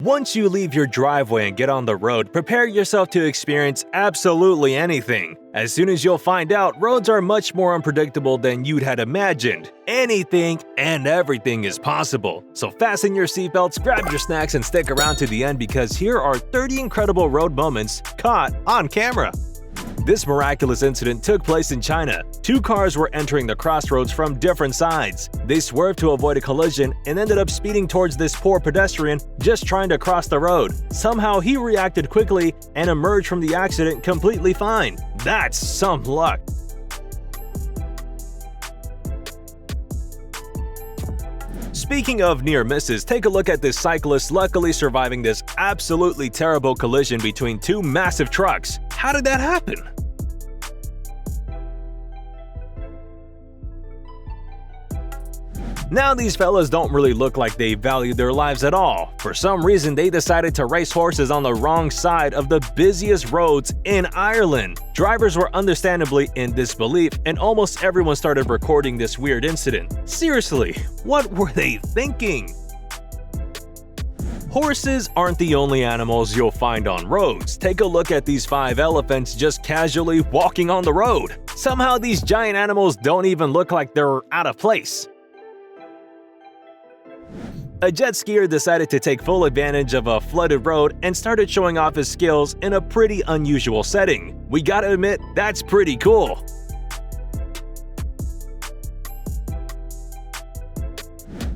Once you leave your driveway and get on the road, prepare yourself to experience absolutely anything. As soon as you'll find out, roads are much more unpredictable than you'd had imagined. Anything and everything is possible. So fasten your seatbelts, grab your snacks, and stick around to the end because here are 30 incredible road moments caught on camera. This miraculous incident took place in China. Two cars were entering the crossroads from different sides. They swerved to avoid a collision and ended up speeding towards this poor pedestrian just trying to cross the road. Somehow he reacted quickly and emerged from the accident completely fine. That's some luck. Speaking of near misses, take a look at this cyclist luckily surviving this absolutely terrible collision between two massive trucks. How did that happen? Now these fellas don't really look like they value their lives at all. For some reason, they decided to race horses on the wrong side of the busiest roads in Ireland. Drivers were understandably in disbelief, and almost everyone started recording this weird incident. Seriously, what were they thinking? Horses aren't the only animals you'll find on roads. Take a look at these 5 elephants just casually walking on the road. Somehow these giant animals don't even look like they're out of place. A jet skier decided to take full advantage of a flooded road and started showing off his skills in a pretty unusual setting. We gotta admit, that's pretty cool.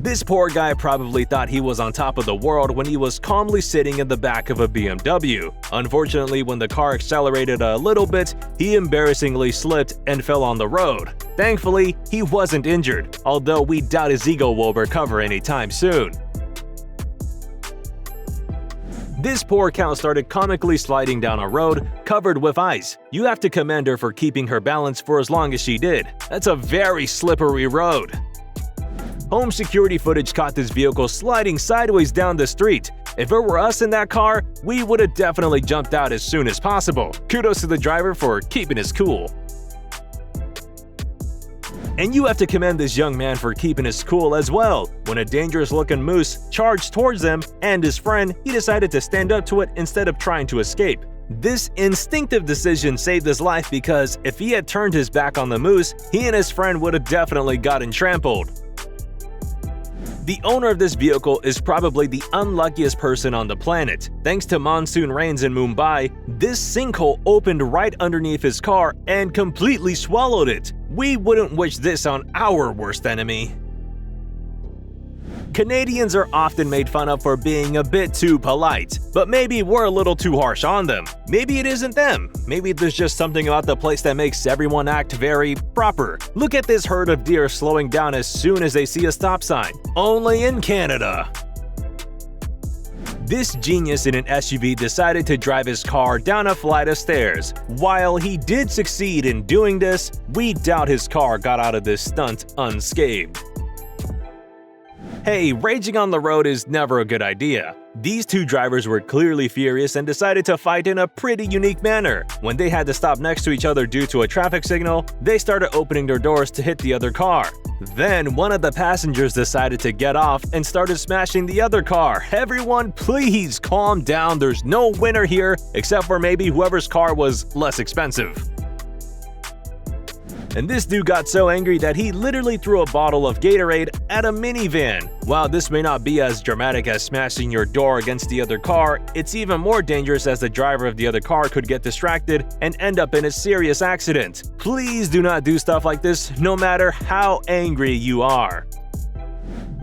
This poor guy probably thought he was on top of the world when he was calmly sitting in the back of a BMW. Unfortunately, when the car accelerated a little bit, he embarrassingly slipped and fell on the road. Thankfully, he wasn't injured, although we doubt his ego will recover anytime soon. This poor cow started comically sliding down a road covered with ice. You have to commend her for keeping her balance for as long as she did. That's a very slippery road. Home security footage caught this vehicle sliding sideways down the street. If it were us in that car, we would have definitely jumped out as soon as possible. Kudos to the driver for keeping his cool. And you have to commend this young man for keeping his cool as well. When a dangerous-looking moose charged towards him and his friend, he decided to stand up to it instead of trying to escape. This instinctive decision saved his life because if he had turned his back on the moose, he and his friend would have definitely gotten trampled. The owner of this vehicle is probably the unluckiest person on the planet. Thanks to monsoon rains in Mumbai, this sinkhole opened right underneath his car and completely swallowed it. We wouldn't wish this on our worst enemy. Canadians are often made fun of for being a bit too polite, but maybe we're a little too harsh on them. Maybe it isn't them. Maybe there's just something about the place that makes everyone act very proper. Look at this herd of deer slowing down as soon as they see a stop sign. Only in Canada. This genius in an SUV decided to drive his car down a flight of stairs. While he did succeed in doing this, we doubt his car got out of this stunt unscathed. Hey, raging on the road is never a good idea. These two drivers were clearly furious and decided to fight in a pretty unique manner. When they had to stop next to each other due to a traffic signal, they started opening their doors to hit the other car. Then one of the passengers decided to get off and started smashing the other car. Everyone, please calm down. There's no winner here except for maybe whoever's car was less expensive. And this dude got so angry that he literally threw a bottle of Gatorade at a minivan. While this may not be as dramatic as smashing your door against the other car, it's even more dangerous as the driver of the other car could get distracted and end up in a serious accident. Please do not do stuff like this, no matter how angry you are.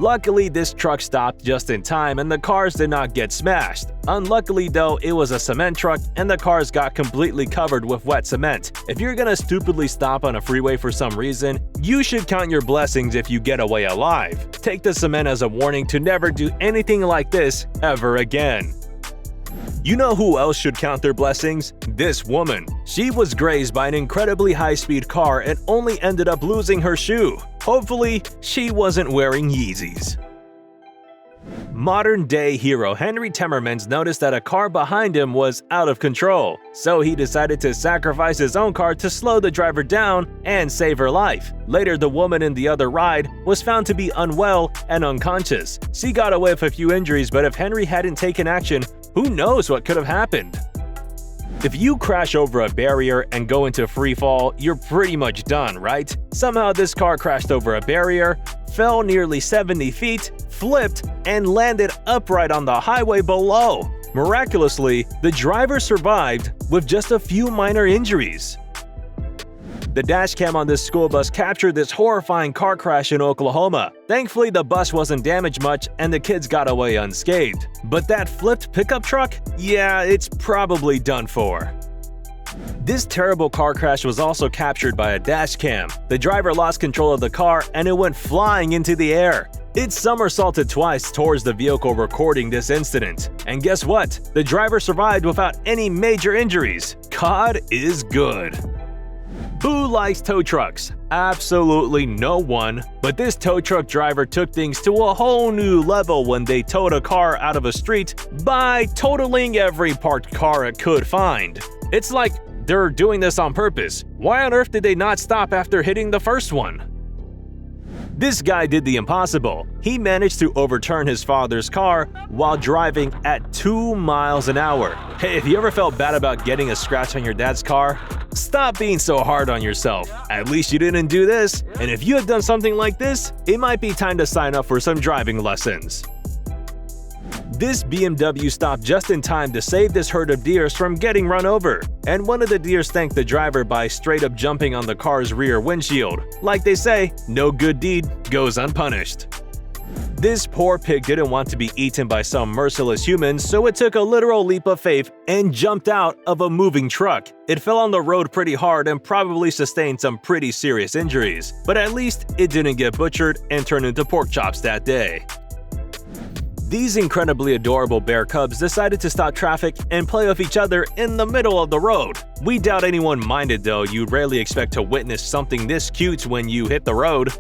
Luckily, this truck stopped just in time and the cars did not get smashed. Unluckily though, it was a cement truck and the cars got completely covered with wet cement. If you're gonna stupidly stop on a freeway for some reason, you should count your blessings if you get away alive. Take the cement as a warning to never do anything like this ever again. You know who else should count their blessings? This woman. She was grazed by an incredibly high-speed car and only ended up losing her shoe. Hopefully, she wasn't wearing Yeezys. Modern-day hero Henry Timmermans noticed that a car behind him was out of control, so he decided to sacrifice his own car to slow the driver down and save her life. Later, the woman in the other ride was found to be unwell and unconscious. She got away with a few injuries, but if Henry hadn't taken action, who knows what could have happened? If you crash over a barrier and go into free fall, you're pretty much done, right? Somehow this car crashed over a barrier, fell nearly 70 feet, flipped, and landed upright on the highway below. Miraculously, the driver survived with just a few minor injuries. The dashcam on this school bus captured this horrifying car crash in Oklahoma. Thankfully, the bus wasn't damaged much and the kids got away unscathed. But that flipped pickup truck? Yeah, it's probably done for. This terrible car crash was also captured by a dashcam. The driver lost control of the car and it went flying into the air. It somersaulted twice towards the vehicle recording this incident. And guess what? The driver survived without any major injuries. God is good. Who likes tow trucks? Absolutely no one. But this tow truck driver took things to a whole new level when they towed a car out of a street by totaling every parked car it could find. It's like they're doing this on purpose. Why on earth did they not stop after hitting the first one? This guy did the impossible. He managed to overturn his father's car while driving at 2 miles an hour. Hey, if you ever felt bad about getting a scratch on your dad's car, stop being so hard on yourself. At least you didn't do this. And if you had done something like this, it might be time to sign up for some driving lessons. This BMW stopped just in time to save this herd of deers from getting run over, and one of the deers thanked the driver by straight up jumping on the car's rear windshield. Like they say, no good deed goes unpunished. This poor pig didn't want to be eaten by some merciless humans, so it took a literal leap of faith and jumped out of a moving truck. It fell on the road pretty hard and probably sustained some pretty serious injuries, but at least it didn't get butchered and turned into pork chops that day. These incredibly adorable bear cubs decided to stop traffic and play with each other in the middle of the road. We doubt anyone minded though, you rarely expect to witness something this cute when you hit the road.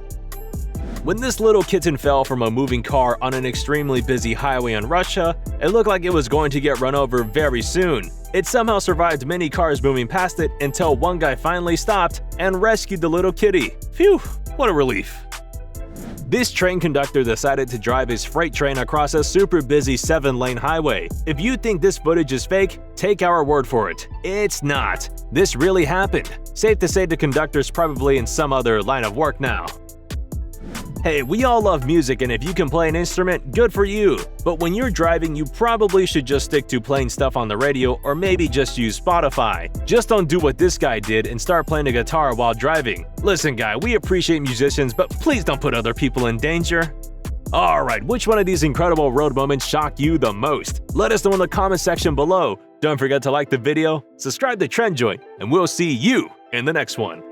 When this little kitten fell from a moving car on an extremely busy highway in Russia, it looked like it was going to get run over very soon. It somehow survived many cars moving past it until one guy finally stopped and rescued the little kitty. Phew, what a relief. This train conductor decided to drive his freight train across a super busy 7-lane highway. If you think this footage is fake, take our word for it. It's not. This really happened. Safe to say the conductor's probably in some other line of work now. Hey, we all love music, and if you can play an instrument, good for you. But when you're driving, you probably should just stick to playing stuff on the radio or maybe just use Spotify. Just don't do what this guy did and start playing a guitar while driving. Listen guy, we appreciate musicians, but please don't put other people in danger. Alright, which one of these incredible road moments shocked you the most? Let us know in the comment section below. Don't forget to like the video, subscribe to Trend Joint, and we'll see you in the next one.